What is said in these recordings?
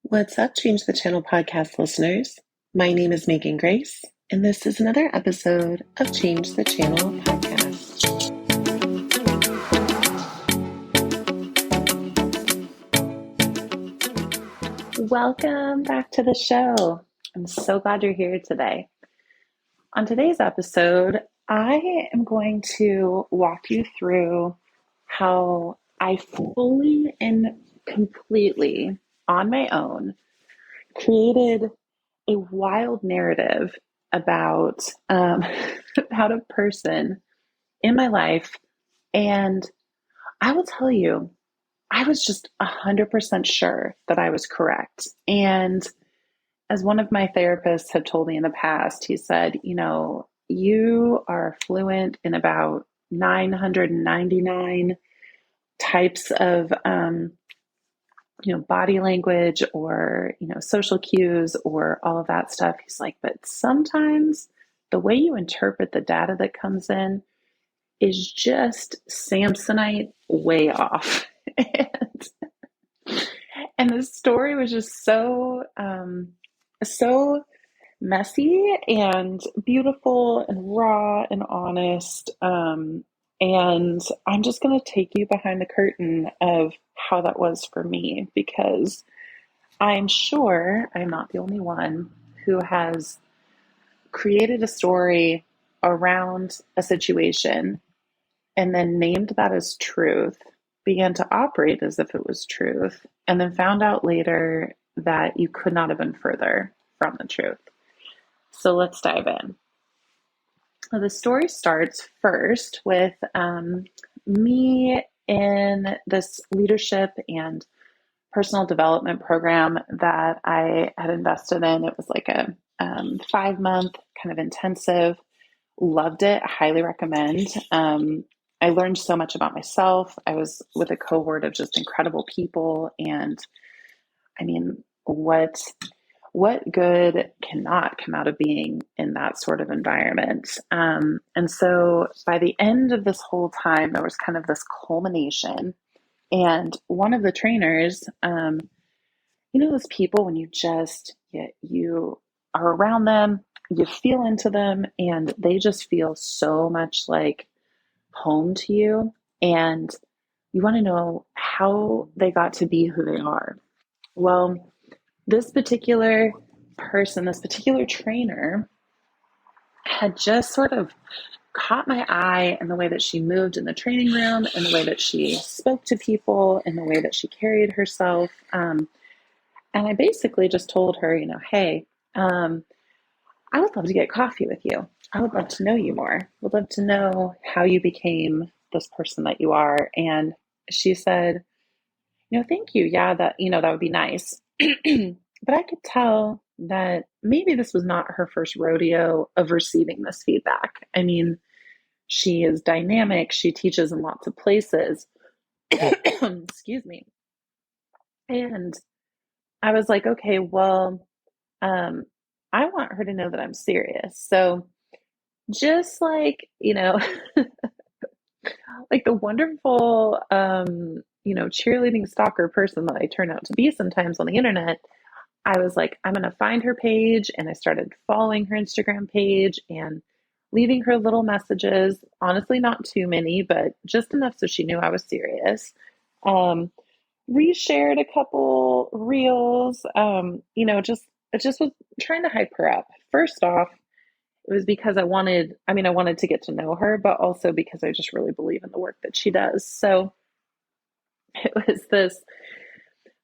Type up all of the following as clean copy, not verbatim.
What's up, Change the Channel podcast listeners? My name is Megan Grace, and this is another episode of Change the Channel podcast. Welcome back to the show. I'm so glad you're here today. On today's episode, I am going to walk you through how I fully and completely on my own created a wild narrative about about a person in my life. And I will tell you, I was just 100% sure that I was correct. And as one of my therapists had told me in the past, he said, you are fluent in about 999 types of body language or, social cues or all of that stuff. He's like, but sometimes the way you interpret the data that comes in is just Samsonite way off. and the story was just so messy and beautiful and raw and honest. And I'm just going to take you behind the curtain of how that was for me, because I'm sure I'm not the only one who has created a story around a situation and then named that as truth, began to operate as if it was truth, and then found out later that you could not have been further from the truth. So let's dive in. The story starts first with me in this leadership and personal development program that I had invested in. It was like a 5-month kind of intensive. Loved it. Highly recommend. I learned so much about myself. I was with a cohort of just incredible people. And I mean, what good cannot come out of being in that sort of environment? And so by the end of this whole time, there was kind of this culmination. And one of the trainers, those people when you are around them, you feel into them, and they just feel so much like home to you. And you want to know how they got to be who they are. Well, this particular person, this particular trainer, had just sort of caught my eye in the way that she moved in the training room, in the way that she spoke to people, in the way that she carried herself. And I basically just told her, hey, I would love to get coffee with you. I would love to know you more. I would love to know how you became this person that you are. And she said, thank you. Yeah, that would be nice. But I could tell that maybe this was not her first rodeo of receiving this feedback. I mean, she is dynamic. She teaches in lots of places. Excuse me. And I was like, okay, well, I want her to know that I'm serious. So just like, like the wonderful, cheerleading stalker person that I turn out to be sometimes on the internet, I was like, I'm going to find her page. And I started following her Instagram page and leaving her little messages. Honestly, not too many, but just enough so she knew I was serious. Reshared a couple reels, it just was trying to hype her up. First off, it was because I wanted to get to know her, but also because I just really believe in the work that she does. So it was this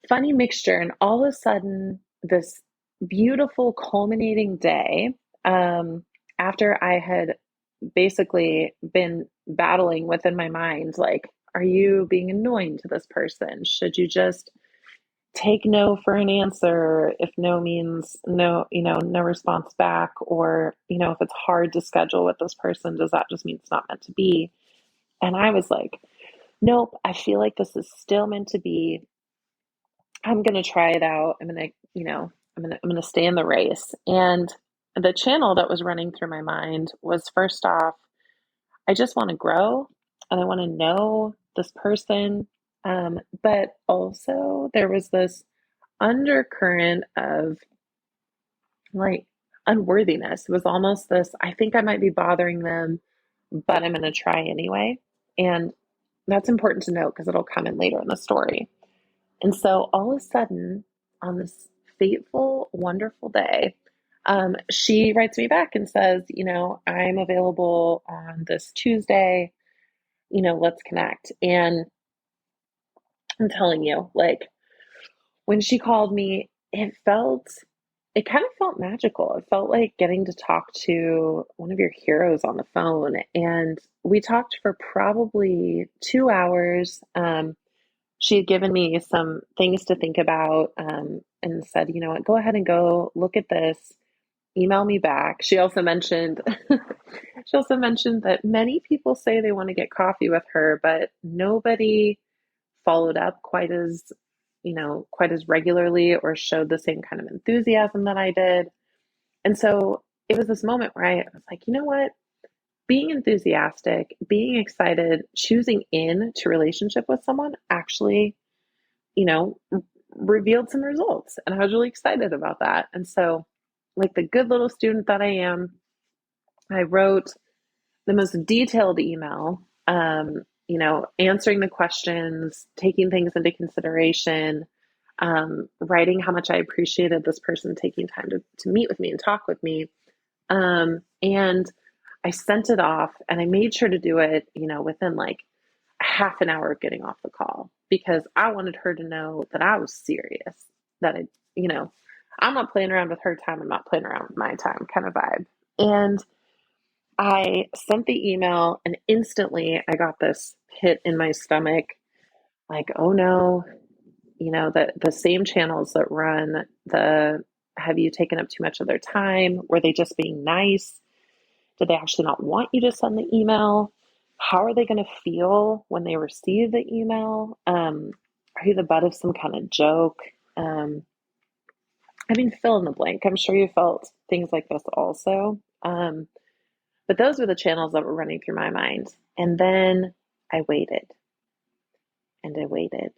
funny mixture. And all of a sudden, this beautiful culminating day, after I had basically been battling within my mind, like, are you being annoying to this person? Should you just take no for an answer if no means no, no response back? Or, if it's hard to schedule with this person, does that just mean it's not meant to be? And I was like, nope, I feel like this is still meant to be. I'm going to try it out. I'm going to stay in the race. And the channel that was running through my mind was, first off, I just want to grow and I want to know this person. But also there was this undercurrent of like unworthiness. It was almost this, I think I might be bothering them, but I'm going to try anyway. And that's important to note because it'll come in later in the story. And so all of a sudden, on this fateful, wonderful day, she writes me back and says, I'm available on this Tuesday, let's connect. And I'm telling you, like, when she called me, it kind of felt magical. It felt like getting to talk to one of your heroes on the phone. And we talked for probably 2 hours. She had given me some things to think about, and said, you know what, go ahead and go look at this, email me back. She also mentioned, she also mentioned that many people say they want to get coffee with her, but nobody followed up quite as regularly or showed the same kind of enthusiasm that I did. And so it was this moment where I was like, you know what? Being enthusiastic, being excited, choosing into relationship with someone actually, you know, revealed some results. And I was really excited about that. And so, like the good little student that I am, I wrote the most detailed email, answering the questions, taking things into consideration, writing how much I appreciated this person taking time to meet with me and talk with me. And I sent it off and I made sure to do it, within like a half an hour of getting off the call because I wanted her to know that I was serious, that I'm not playing around with her time. I'm not playing around with my time kind of vibe. And I sent the email and instantly I got this hit in my stomach, like, oh no, the same channels that run the have you taken up too much of their time? Were they just being nice? Did they actually not want you to send the email? How are they going to feel when they receive the email? Are you the butt of some kind of joke? Fill in the blank. I'm sure you felt things like this also. But those were the channels that were running through my mind. And then I waited and I waited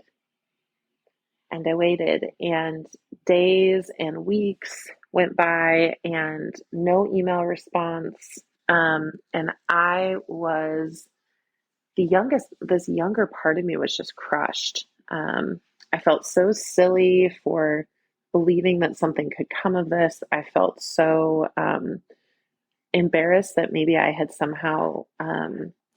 and I waited, and days and weeks went by and no email response. And I was this younger part of me was just crushed. I felt so silly for believing that something could come of this. I felt so embarrassed that maybe I had somehow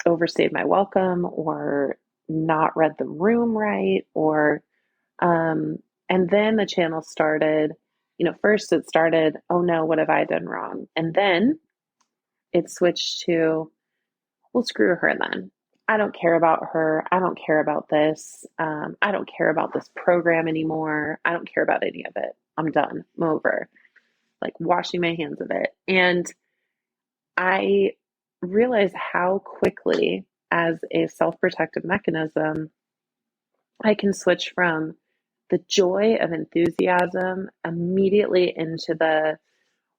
overstayed my welcome or not read the room right, or and then the channel started, first it started, oh no, what have I done wrong? And then it switched to, well, screw her then. I don't care about her. I don't care about this. I don't care about this program anymore. I don't care about any of it. I'm done. I'm over. Like washing my hands of it. And I realized how quickly, as a self-protective mechanism, I can switch from the joy of enthusiasm immediately into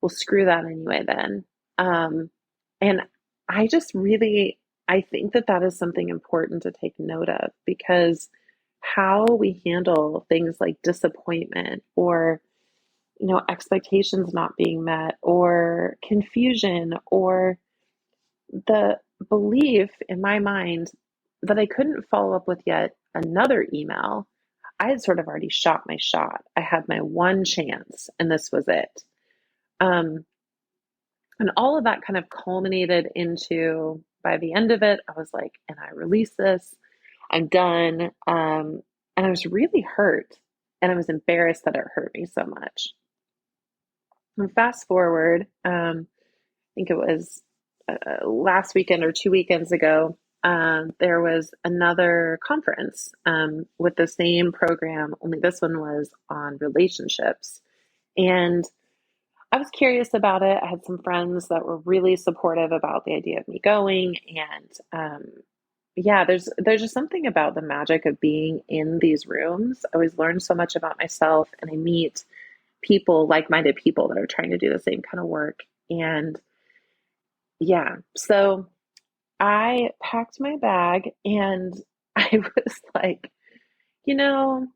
well, screw that anyway then. And I think that is something important to take note of, because how we handle things like disappointment or, expectations not being met or confusion or the belief in my mind that I couldn't follow up with yet another email. I had sort of already shot my shot. I had my one chance and this was it. Um, and all of that kind of culminated into, by the end of it, I was like, and I release this, I'm done. And I was really hurt and I was embarrassed that it hurt me so much. And fast forward, I think it was last weekend or 2 weekends ago, there was another conference with the same program, only this one was on relationships. And I was curious about it. I had some friends that were really supportive about the idea of me going. And yeah, there's just something about the magic of being in these rooms. I always learn so much about myself, and I meet people, like-minded people that are trying to do the same kind of work. And yeah, so I packed my bag and I was like, you know,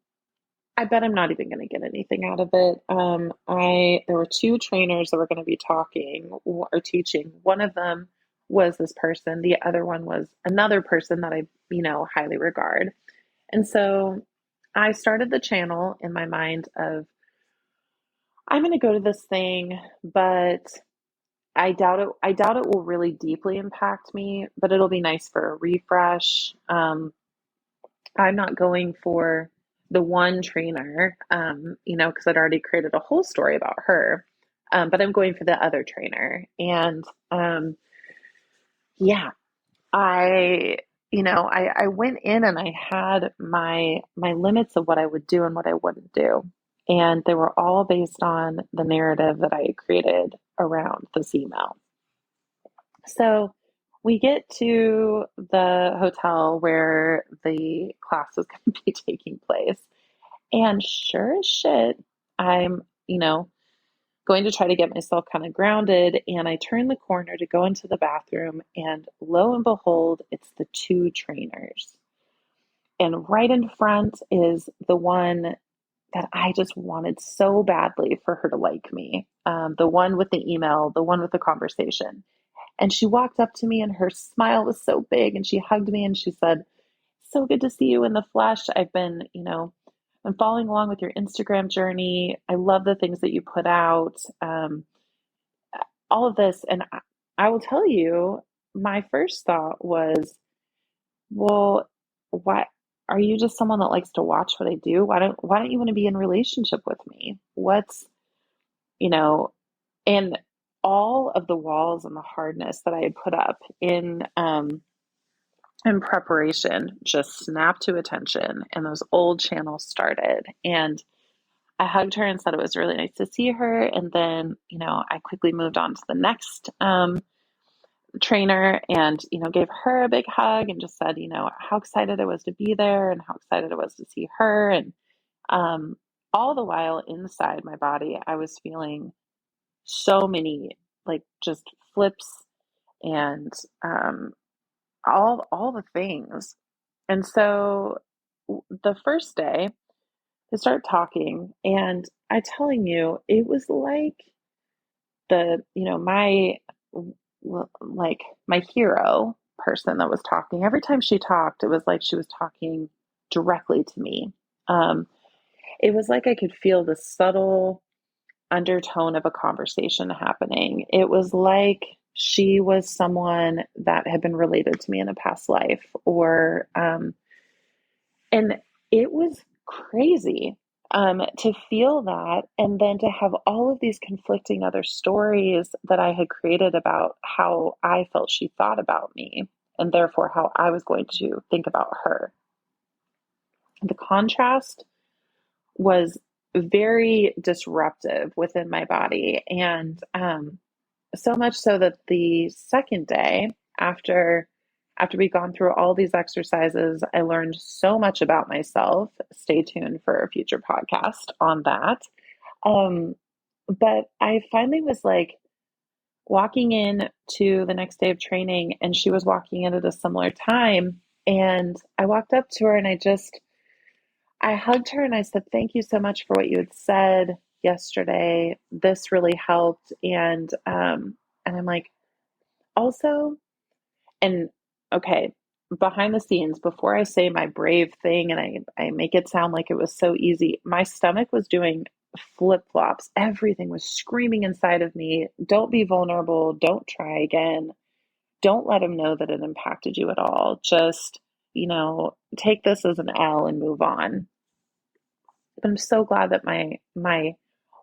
I bet I'm not even going to get anything out of it. There were two trainers that were going to be talking or teaching. One of them was this person. The other one was another person that I, highly regard. And so I started the channel in my mind of, I'm going to go to this thing, but I doubt it will really deeply impact me, but it'll be nice for a refresh. I'm not going for the one trainer, because I'd already created a whole story about her. But I'm going for the other trainer. And yeah, I went in and I had my limits of what I would do and what I wouldn't do. And they were all based on the narrative that I had created around this email. So we get to the hotel where the class was going to be taking place. And sure as shit, I'm, going to try to get myself kind of grounded. And I turn the corner to go into the bathroom. And lo and behold, it's the two trainers. And right in front is the one that I just wanted so badly for her to like me. The one with the email, the one with the conversation. And she walked up to me and her smile was so big and she hugged me and she said, "So good to see you in the flesh. I'm following along with your Instagram journey. I love the things that you put out, all of this." And I will tell you, my first thought was, well, why are you just someone that likes to watch what I do? Why don't you want to be in relationship with me? You know, and all of the walls and the hardness that I had put up in preparation just snapped to attention and those old channels started. And I hugged her and said it was really nice to see her. And then, I quickly moved on to the next trainer and, gave her a big hug and just said, how excited I was to be there and how excited I was to see her. And all the while inside my body, I was feeling so many like just flips and all the things. And so the first day they start talking and I telling you, it was like my like my hero person that was talking. Every time she talked, it was like she was talking directly to me. Um, it was like I could feel the subtle undertone of a conversation happening. It was like she was someone that had been related to me in a past life, and it was crazy to feel that, and then to have all of these conflicting other stories that I had created about how I felt she thought about me, and therefore how I was going to think about her. The contrast was very disruptive within my body. And so much so that the second day after we'd gone through all these exercises, I learned so much about myself. Stay tuned for a future podcast on that. Um, but I finally was like walking in to the next day of training, and she was walking in at a similar time. And I walked up to her and I hugged her and I said, "Thank you so much for what you had said yesterday. This really helped." And I'm like, also, and okay, behind the scenes, before I say my brave thing and I make it sound like it was so easy, my stomach was doing flip flops. Everything was screaming inside of me. Don't be vulnerable. Don't try again. Don't let him know that it impacted you at all. Just, take this as an L and move on. But I'm so glad that my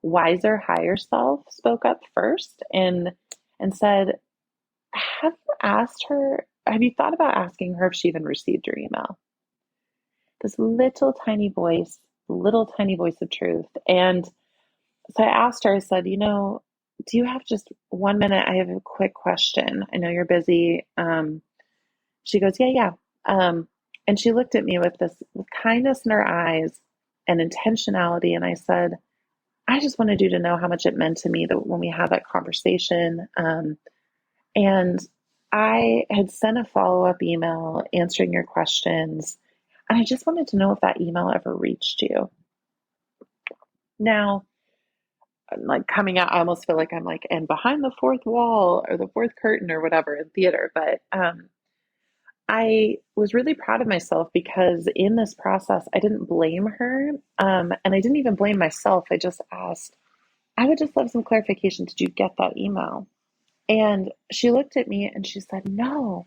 wiser higher self spoke up first and said, have you thought about asking her if she even received your email?" This little tiny voice of truth. And so I asked her, I said, "Do you have just 1 minute? I have a quick question. I know you're busy." She goes, "Yeah, yeah." And she looked at me with kindness in her eyes and intentionality. And I said, "I just wanted you to know how much it meant to me that when we had that conversation." And I had sent a follow-up email answering your questions. And I just wanted to know if that email ever reached you. Now, like coming out, I almost feel like I'm like, and behind the fourth wall or the fourth curtain or whatever in theater. But I was really proud of myself because in this process, I didn't blame her. And I didn't even blame myself. I just asked, I would just love some clarification. Did you get that email? And she looked at me and she said, no.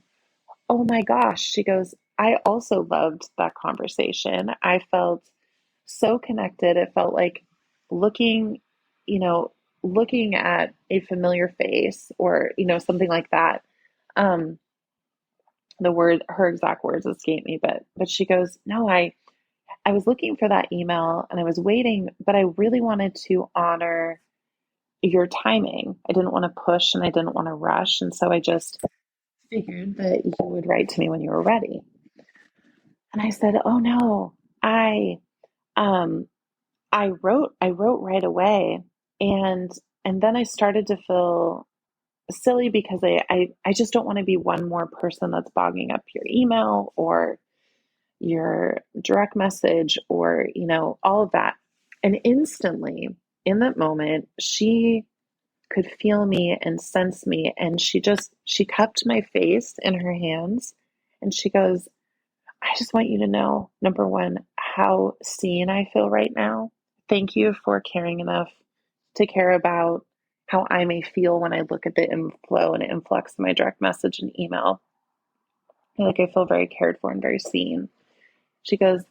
Oh my gosh. She goes, I also loved that conversation. I felt so connected. It felt like looking, you know, looking at a familiar face or, something like that. Um, her exact words escape me, but she goes, no, I was looking for that email and I was waiting, but I really wanted to honor your timing. I didn't want to push and I didn't want to rush. And so I just figured that you would write to me when you were ready. And I said, oh no, um, I wrote right away. And then I started to feel silly because I just don't want to be one more person that's bogging up your email or your direct message or, all of that. And instantly in that moment, she could feel me and sense me. And she cupped my face in her hands and she goes, I just want you to know, number one, how seen I feel right now. Thank you for caring enough to care about how I may feel when I look at the inflow and influx of my direct message and email. Like I feel very cared for and very seen. She goes,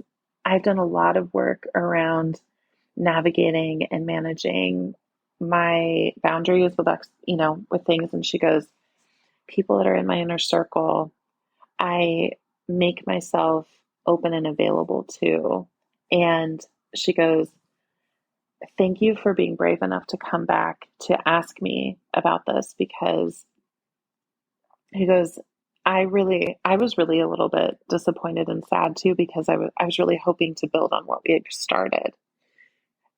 I've done a lot of work around navigating and managing my boundaries with, with things. And she goes, people that are in my inner circle, I make myself open and available to. And she goes, thank you for being brave enough to come back to ask me about this because he goes, I was really a little bit disappointed and sad too because I was really hoping to build on what we had started.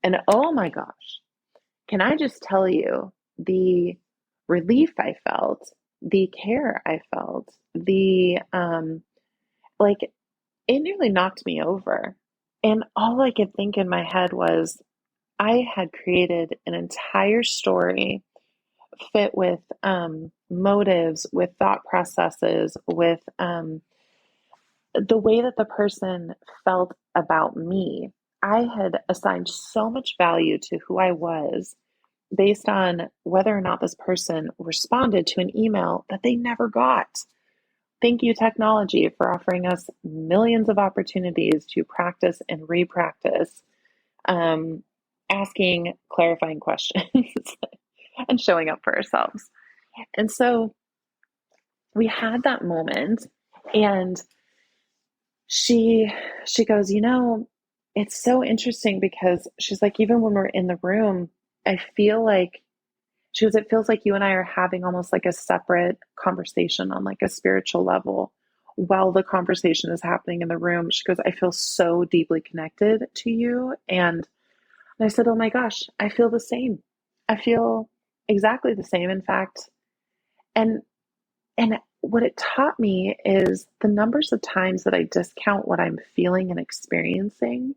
And oh my gosh, can I just tell you the relief I felt, the care I felt, the like it nearly knocked me over. And all I could think in my head was I had created an entire story fit with motives, with thought processes, with the way that the person felt about me. I had assigned so much value to who I was based on whether or not this person responded to an email that they never got. Thank you, technology, for offering us millions of opportunities to practice and re-practice, asking clarifying questions and showing up for ourselves. And so we had that moment, and she goes, it's so interesting because she's like, even when we're in the room, I feel like she goes, it feels like you and I are having almost like a separate conversation on like a spiritual level while the conversation is happening in the room. She goes, I feel so deeply connected to you. And I said, oh my gosh, I feel the same. I feel exactly the same. In fact, and what it taught me is the numbers of times that I discount what I'm feeling and experiencing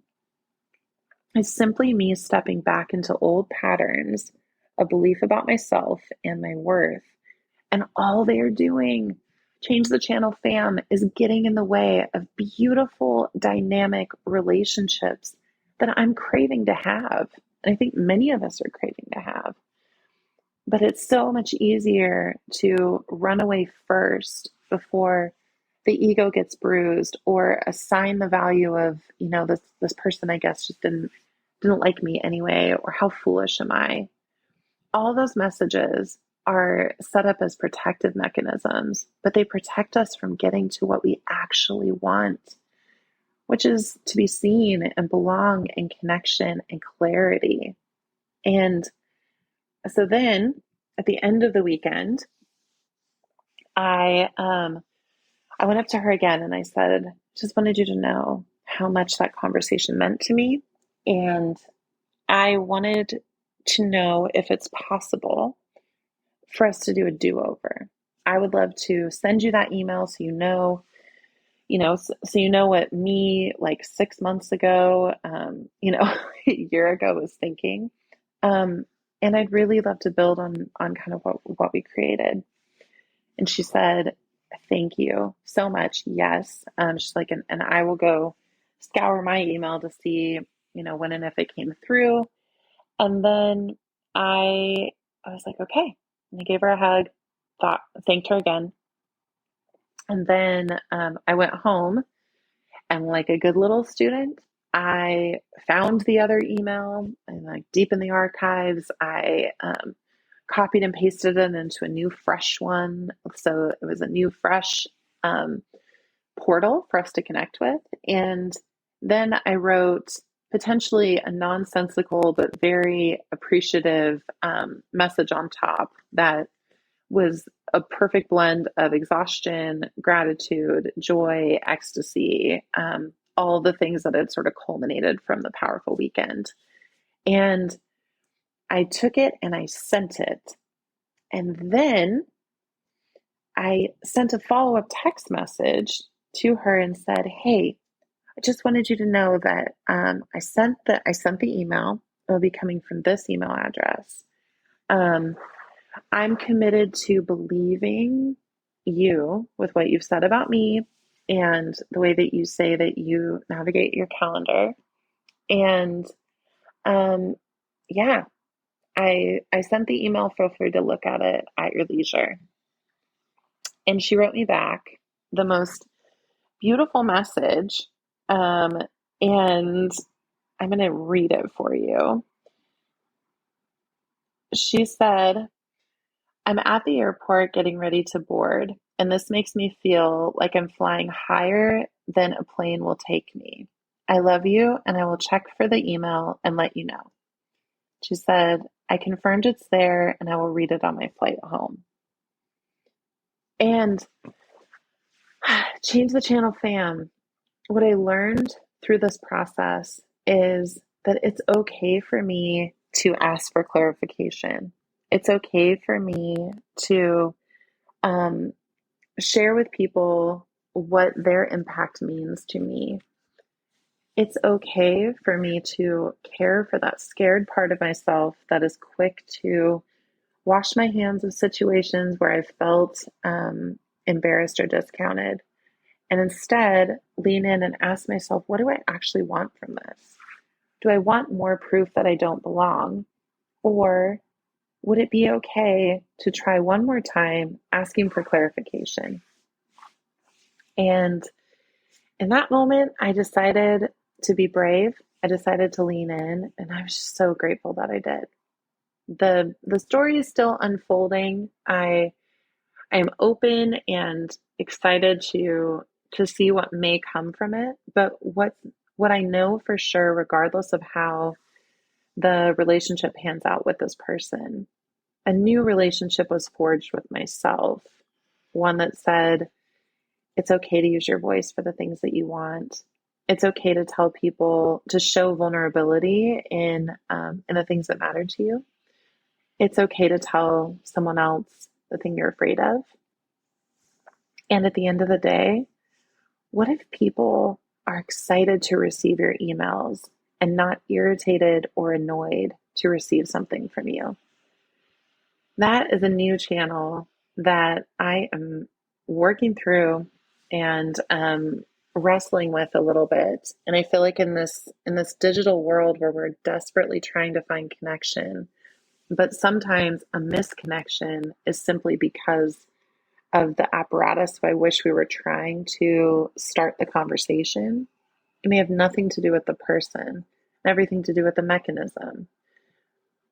is simply me stepping back into old patterns of belief about myself and my worth. And all they're doing, Change the Channel fam, is getting in the way of beautiful, dynamic relationships that I'm craving to have. And I think many of us are craving to have. But it's so much easier to run away first before the ego gets bruised or assign the value of, this person, I guess, just didn't like me anyway, or how foolish am I? All those messages are set up as protective mechanisms, but they protect us from getting to what we actually want, which is to be seen and belong in connection and clarity. And so then at the end of the weekend, I went up to her again and I said, just wanted you to know how much that conversation meant to me. And I wanted to know if it's possible for us to do a do-over. I would love to send you that email so you know so you know what me like 6 months ago, a year ago was thinking. Um, and I'd really love to build on kind of what we created. And she said, thank you so much. Yes. She's like, and I will go scour my email to see, when and if it came through. And then I was like, okay. And I gave her a hug, thanked her again. And then I went home, and like a good little student, I found the other email and like deep in the archives, I copied and pasted it into a new fresh one. So it was a new fresh um, portal for us to connect with. And then I wrote potentially a nonsensical but very appreciative message on top that was a perfect blend of exhaustion, gratitude, joy, ecstasy, all the things that had sort of culminated from the powerful weekend. And I took it and I sent it. And then I sent a follow-up text message to her and said, "Hey, I just wanted you to know that I sent the email. It'll be coming from this email address. Um, I'm committed to believing you with what you've said about me and the way that you say that you navigate your calendar. And um, yeah, I sent the email. Feel free to look at it at your leisure." And she wrote me back the most beautiful message. And I'm going to read it for you. She said, "I'm at the airport getting ready to board, and this makes me feel like I'm flying higher than a plane will take me. I love you, and I will check for the email and let you know." She said, "I confirmed it's there, and I will read it on my flight home." And Change the Channel fam, what I learned through this process is that it's okay for me to ask for clarification. It's okay for me to um, share with people what their impact means to me. It's okay for me to care for that scared part of myself that is quick to wash my hands of situations where I've felt embarrassed or discounted, and instead lean in and ask myself, what do I actually want from this? Do I want more proof that I don't belong? Or would it be okay to try one more time asking for clarification? And in that moment, I decided to be brave. I decided to lean in, and I was just so grateful that I did. The story is still unfolding. I am open and excited to see what may come from it. But what I know for sure, regardless of how the relationship pans out with this person, a new relationship was forged with myself. One that said, it's okay to use your voice for the things that you want. It's okay to tell people, to show vulnerability in the things that matter to you. It's okay to tell someone else the thing you're afraid of. And at the end of the day, what if people are excited to receive your emails and not irritated or annoyed to receive something from you? That is a new channel that I am working through and wrestling with a little bit. And I feel like in this digital world where we're desperately trying to find connection, but sometimes a misconnection is simply because of the apparatus by which we were trying to start the conversation. It may have nothing to do with the person and everything to do with the mechanism.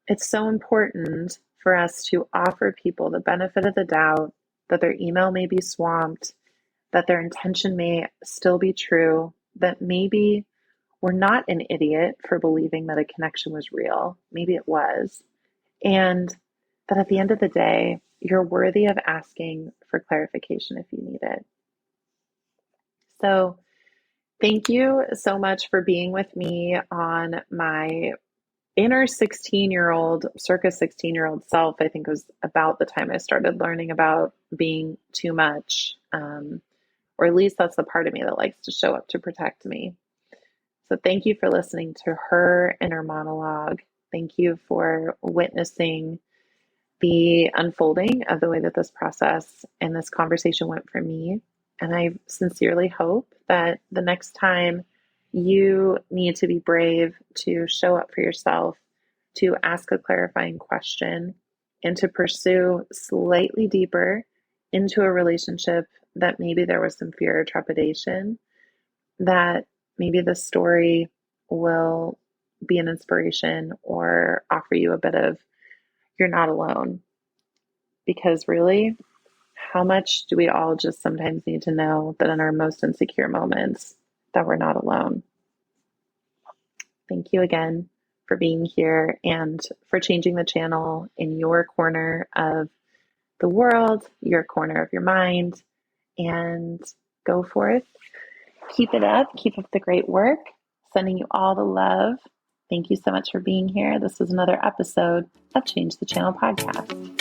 It's so important for us to offer people the benefit of the doubt that their email may be swamped, that their intention may still be true, that maybe we're not an idiot for believing that a connection was real. Maybe it was. And that at the end of the day, you're worthy of asking for clarification if you need it. So thank you so much for being with me on my inner 16-year-old, circa 16-year-old self. I think it was about the time I started learning about being too much, or or at least that's the part of me that likes to show up to protect me. So thank you for listening to her inner monologue. Thank you for witnessing the unfolding of the way that this process and this conversation went for me. And I sincerely hope that the next time you need to be brave to show up for yourself, to ask a clarifying question, and to pursue slightly deeper into a relationship that maybe there was some fear or trepidation, that maybe this story will be an inspiration or offer you a bit of, you're not alone. Because really, how much do we all just sometimes need to know that in our most insecure moments that we're not alone? Thank you again for being here and for changing the channel in your corner of the world, your corner of your mind, and go forth. Keep it up. Keep up the great work. Sending you all the love. Thank you so much for being here. This was another episode of Change the Channel Podcast.